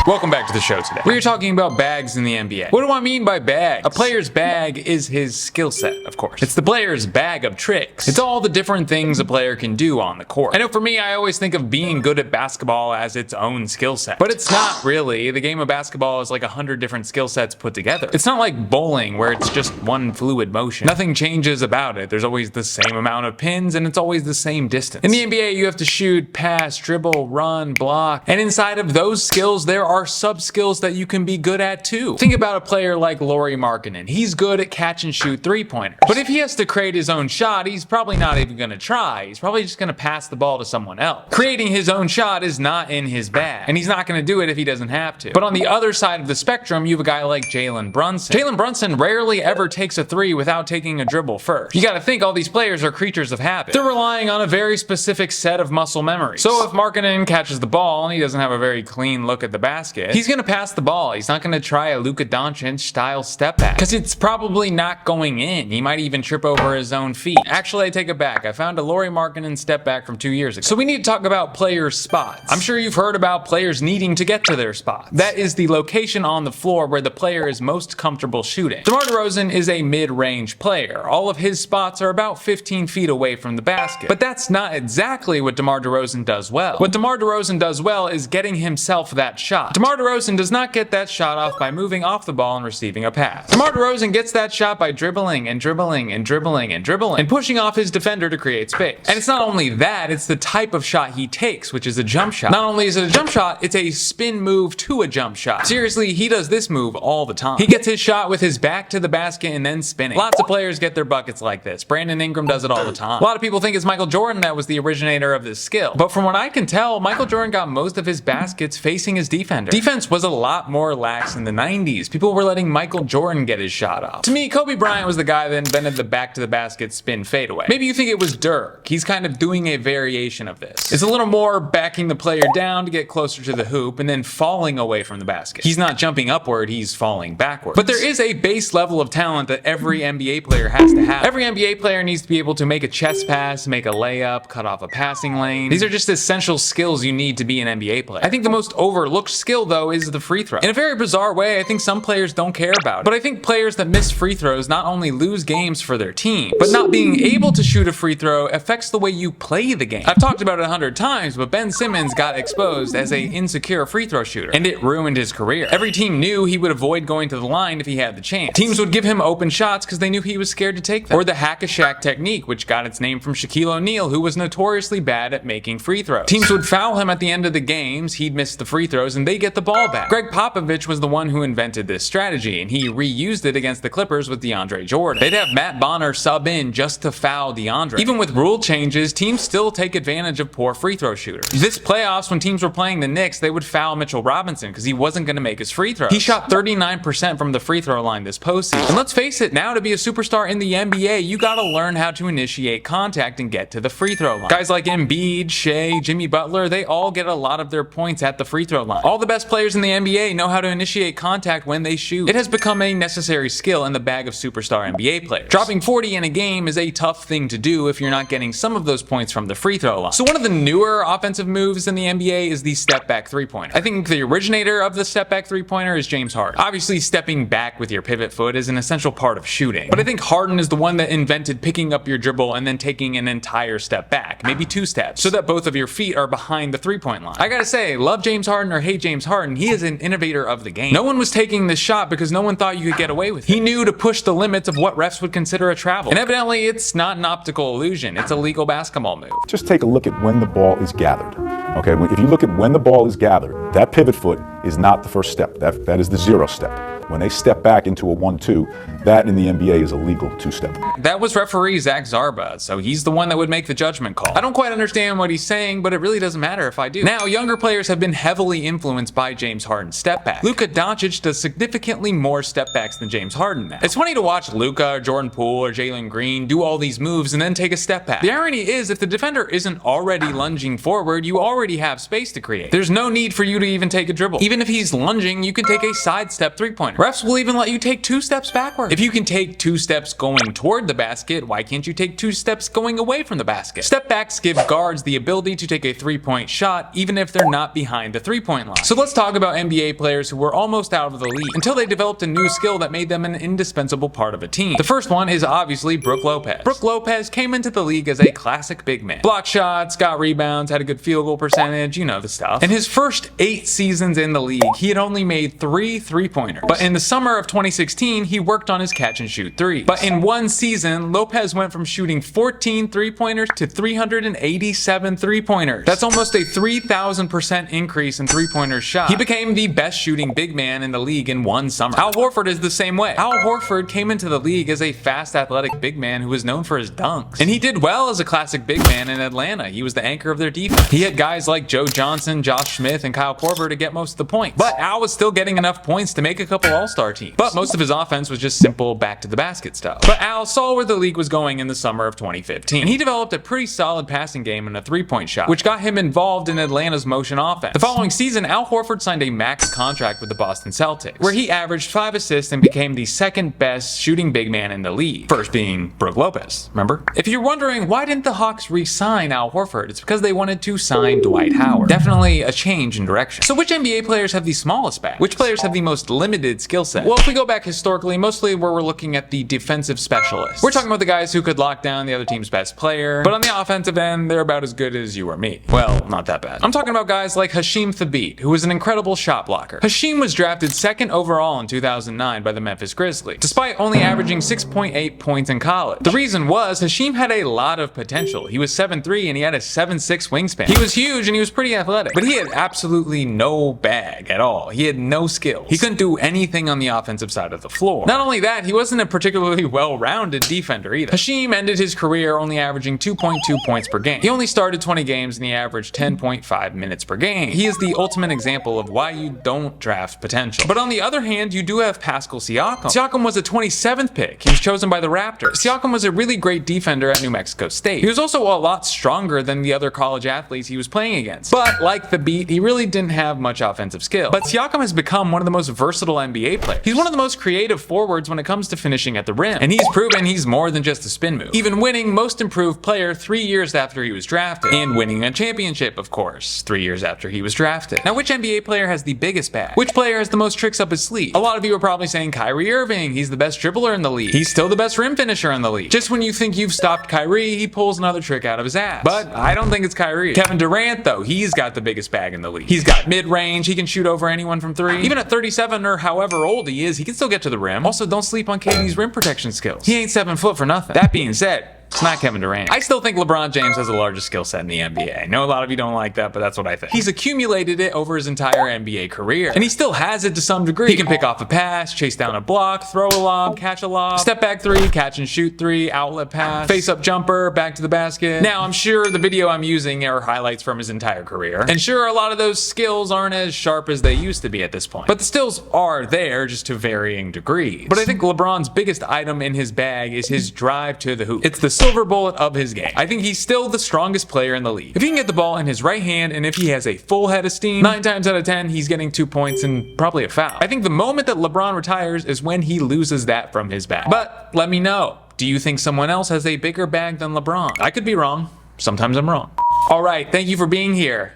Welcome back to the show today. We are talking about bags in the NBA. What do I mean by bags? A player's bag is his skill set, of course. It's the player's bag of tricks. It's all the different things a player can do on the court. I know for me, I always think of being good at basketball as its own skill set. But it's not really. The game of basketball is like 100 different skill sets put together. It's not like bowling where it's just one fluid motion. Nothing changes about it. There's always the same amount of pins and it's always the same distance. In the NBA, you have to shoot, pass, dribble, run, block. And inside of those skills, there are sub-skills that you can be good at too. Think about a player like Lauri Markkanen. He's good at catch and shoot three-pointers. But if he has to create his own shot, he's probably not even gonna try. He's probably just gonna pass the ball to someone else. Creating his own shot is not in his bag, and he's not gonna do it if he doesn't have to. But on the other side of the spectrum, you have a guy like Jalen Brunson. Jalen Brunson rarely ever takes a three without taking a dribble first. You gotta think all these players are creatures of habit. They're relying on a very specific set of muscle memory. So if Markkanen catches the ball and he doesn't have a very clean look at the basket, he's gonna pass the ball. He's not gonna try a Luka Doncic style step back, because it's probably not going in. He might even trip over his own feet. Actually, I take it back. I found a Lauri Markkanen step back from 2 years ago. So we need to talk about players' spots. I'm sure you've heard about players needing to get to their spots. That is the location on the floor where the player is most comfortable shooting. DeMar DeRozan is a mid-range player. All of his spots are about 15 feet away from the basket. But that's not exactly what DeMar DeRozan does well. What DeMar DeRozan does well is getting himself that shot. DeMar DeRozan does not get that shot off by moving off the ball and receiving a pass. DeMar DeRozan gets that shot by dribbling and dribbling and dribbling and dribbling and pushing off his defender to create space. And it's not only that, it's the type of shot he takes, which is a jump shot. Not only is it a jump shot, it's a spin move to a jump shot. Seriously, he does this move all the time. He gets his shot with his back to the basket and then spinning. Lots of players get their buckets like this. Brandon Ingram does it all the time. A lot of people think it's Michael Jordan that was the originator of this skill. But from what I can tell, Michael Jordan got most of his baskets facing his defender. Defense was a lot more lax in the 90s. People were letting Michael Jordan get his shot off. To me, Kobe Bryant was the guy that invented the back to the basket spin fadeaway. Maybe you think it was Dirk. He's kind of doing a variation of this. It's a little more backing the player down to get closer to the hoop and then falling away from the basket. He's not jumping upward, he's falling backwards. But there is a base level of talent that every NBA player has to have. Every NBA player needs to be able to make a chest pass, make a layup, cut off a passing lane. These are just essential skills you need to be an NBA player. I think the most overlooked skill though is the free throw. In a very bizarre way, I think some players don't care about it. But I think players that miss free throws not only lose games for their team, but not being able to shoot a free throw affects the way you play the game. I've talked about it 100 times, but Ben Simmons got exposed as an insecure free throw shooter, and it ruined his career. Every team knew he would avoid going to the line if he had the chance. Teams would give him open shots because they knew he was scared to take them. Or the hack-a-shack technique, which got its name from Shaquille O'Neal, who was notoriously bad at making free throws. Teams would foul him at the end of the games, he'd miss the free throws, and they get the ball back. Greg Popovich was the one who invented this strategy, and he reused it against the Clippers with DeAndre Jordan. They'd have Matt Bonner sub in just to foul DeAndre. Even with rule changes, teams still take advantage of poor free throw shooters. This playoffs, when teams were playing the Knicks, they would foul Mitchell Robinson because he wasn't going to make his free throws. He shot 39% from the free throw line this postseason. And let's face it, now to be a superstar in the NBA, you gotta learn how to initiate contact and get to the free throw line. Guys like Embiid, Shea, Jimmy Butler, they all get a lot of their points at the free throw line. All the best players in the NBA know how to initiate contact when they shoot. It has become a necessary skill in the bag of superstar NBA players. Dropping 40 in a game is a tough thing to do if you're not getting some of those points from the free throw line. So one of the newer offensive moves in the NBA is the step back three-pointer. I think the originator of the step back three-pointer is James Harden. Obviously, stepping back with your pivot foot is an essential part of shooting. But I think Harden is the one that invented picking up your dribble and then taking an entire step back, maybe 2 steps, so that both of your feet are behind the three-point line. I gotta say, love James Harden or hate James Harden, he is an innovator of the game. No one was taking this shot because no one thought you could get away with it. He knew to push the limits of what refs would consider a travel. And evidently, it's not an optical illusion. It's a legal basketball move. Just take a look at when the ball is gathered. Okay, if you look at when the ball is gathered, that pivot foot is not the first step. That is the 0 step. When they step back into a 1-2, that in the NBA is a legal 2-step. That was referee Zach Zarba, so he's the one that would make the judgment call. I don't quite understand what he's saying, but it really doesn't matter if I do. Now, younger players have been heavily influenced by James Harden's step back. Luka Doncic does significantly more step backs than James Harden now. It's funny to watch Luka or Jordan Poole or Jalen Green do all these moves and then take a step back. The irony is, if the defender isn't already lunging forward, you already have space to create. There's no need for you to even take a dribble. Even if he's lunging, you can take a sidestep three-pointer. three-pointer. Refs will even let you take 2 steps backward. If you can take 2 steps going toward the basket, why can't you take 2 steps going away from the basket? Step backs give guards the ability to take a 3-point shot even if they're not behind the 3-point line. So let's talk about NBA players who were almost out of the league until they developed a new skill that made them an indispensable part of a team. The first one is obviously Brook Lopez. Brook Lopez came into the league as a classic big man. Blocked shots, got rebounds, had a good field goal percentage, you know the stuff. In his first 8 seasons in the league, he had only made 3 3-pointers. But in the summer of 2016, he worked on his catch and shoot threes. But in one season, Lopez went from shooting 14 3-pointers to 387 3-pointers. That's almost a 3,000% increase in 3-pointers shot. He became the best shooting big man in the league in one summer. Al Horford is the same way. Al Horford came into the league as a fast, athletic big man who was known for his dunks. And he did well as a classic big man in Atlanta. He was the anchor of their defense. He had guys like Joe Johnson, Josh Smith, and Kyle Korver to get most of the points. But Al was still getting enough points to make a couple all-star teams. But most of his offense was just simple back-to-the-basket stuff. But Al saw where the league was going in the summer of 2015. And he developed a pretty solid passing game and a 3-point shot, which got him involved in Atlanta's motion offense. The following season, Al Horford signed a max contract with the Boston Celtics, where he averaged 5 assists and became the second best shooting big man in the league. First being Brook Lopez, remember? If you're wondering why didn't the Hawks re-sign Al Horford, it's because they wanted to sign Dwight Howard. Definitely a change in direction. So which NBA players have the smallest bag? Which players have the most limited skill set? Well, if we go back historically, mostly where we're looking at the defensive specialists. We're talking about the guys who could lock down the other team's best player, but on the offensive end, they're about as good as you or me. Well, not that bad. I'm talking about guys like Hasheem Thabeet, who was an incredible shot blocker. Hasheem was drafted 2nd overall in 2009 by the Memphis Grizzlies, despite only averaging 6.8 points in college. The reason was Hasheem had a lot of potential. He was 7'3" and he had a 7'6" wingspan. He was huge and he was pretty athletic, but he had absolutely no bag at all. He had no skills. He couldn't do anything on the offensive side of the floor. Not only that, he wasn't a particularly well-rounded defender either. Hasheem ended his career only averaging 2.2 points per game. He only started 20 games and he averaged 10.5 minutes per game. He is the ultimate example of why you don't draft potential. But on the other hand, you do have Pascal Siakam. Siakam was a 27th pick. He was chosen by the Raptors. Siakam was a really great defender at New Mexico State. He was also a lot stronger than the other college athletes he was playing against. But like Thabeet, he really didn't have much offensive skill. But Siakam has become one of the most versatile NBA players. He's one of the most creative forwards when it comes to finishing at the rim. And he's proven he's more than just a spin move. Even winning Most Improved Player 3 years after he was drafted. And winning a championship, of course, 3 years after he was drafted. Now, which NBA player has the biggest bag? Which player has the most tricks up his sleeve? A lot of you are probably saying Kyrie Irving. He's the best dribbler in the league. He's still the best rim finisher in the league. Just when you think you've stopped Kyrie, he pulls another trick out of his ass. But I don't think it's Kyrie. Kevin Durant, though, he's got the biggest bag in the league. He's got mid-range. He can shoot over anyone from 3. Even at 37 or however old he is, he can still get to the rim. Also, don't sleep on KD's rim protection skills. He ain't 7 foot for nothing. That being said, it's not Kevin Durant. I still think LeBron James has the largest skill set in the NBA. I know a lot of you don't like that, but that's what I think. He's accumulated it over his entire NBA career, and he still has it to some degree. He can pick off a pass, chase down a block, throw a lob, catch a lob, step back 3, catch and shoot 3, outlet pass, face up jumper, back to the basket. Now, I'm sure the video I'm using are highlights from his entire career, and sure, a lot of those skills aren't as sharp as they used to be at this point, but the skills are there, just to varying degrees. But I think LeBron's biggest item in his bag is his drive to the hoop. It's the silver bullet of his game. I think he's still the strongest player in the league. If he can get the ball in his right hand and if he has a full head of steam, 9 times out of 10 he's getting 2 points and probably a foul. I think the moment that LeBron retires is when he loses that from his bag. But let me know, do you think someone else has a bigger bag than LeBron? I could be wrong. Sometimes I'm wrong. Alright, thank you for being here.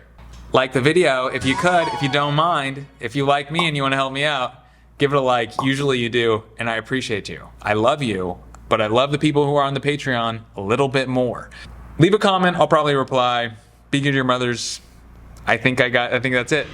Like the video if you could, if you don't mind. If you like me and you want to help me out, give it a like. Usually you do, and I appreciate you. I love you. But I love the people who are on the Patreon a little bit more. Leave a comment, I'll probably reply. Be good to your mothers. I think that's it.